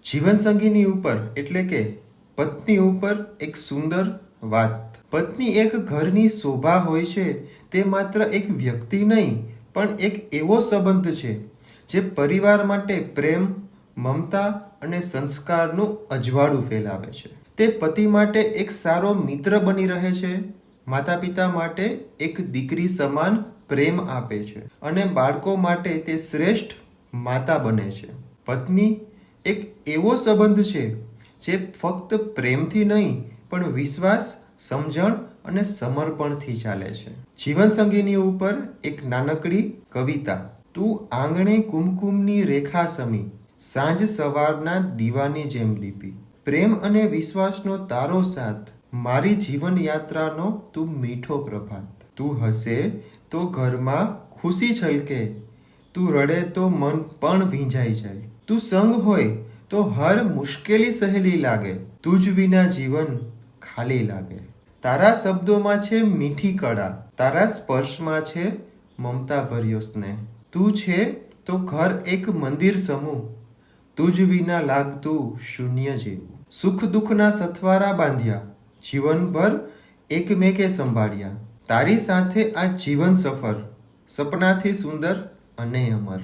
જીવનસંગીની ઉપર એટલે કે પત્ની ઉપર એક સુંદર વાત. પત્ની એક ઘરની શોભા હોય છે. તે માત્ર એક વ્યક્તિ નહીં પણ એક એવો સંબંધ છે જે પરિવાર માટે પ્રેમ, મમતા અને સંસ્કારનું અજવાળું ફેલાવે છે. તે પતિ માટે એક સારો મિત્ર બની રહે છે, માતા પિતા માટે એક દીકરી સમાન પ્રેમ આપે છે અને બાળકો માટે તે શ્રેષ્ઠ માતા બને છે. પત્ની એક એવો સંબંધ છે જે ફક્ત પ્રેમથી નહીં પણ વિશ્વાસ, સમજણ અને સમર્પણથી ચાલે છે. જીવનસંગીની ઉપર એક નાનકડી કવિતા. તું આંગણે કુમકુમની રેખા સમી, સાંજ સવારના દીવાની જેમ દીપી. પ્રેમ અને વિશ્વાસનો તારો સાથ, મારી જીવન યાત્રાનો તું મીઠો પ્રભાત. તું હસે તો ઘરમાં ખુશી છલકે, તું રડે તો મન પણ ભીંજાઈ જાય. તું સંગ હોય તો હર મુશ્કેલી સહેલી લાગે, તું જ વિના જીવન ખાલી લાગે. તારા શબ્દોમાં છે મીઠી કળા, તારા સ્પર્શમાં છે મમતા ભર્યો સ્નેહ. તું છે તો ઘર એક મંદિર સમૂહ, તું જ વિના લાગતું શૂન્ય જેવું. સુખ દુઃખના સથવારા બાંધ્યા, જીવનભર એકમેકે સંભાળ્યા. તારી સાથે આ જીવન સફર સપનાથી સુંદર અને અમર.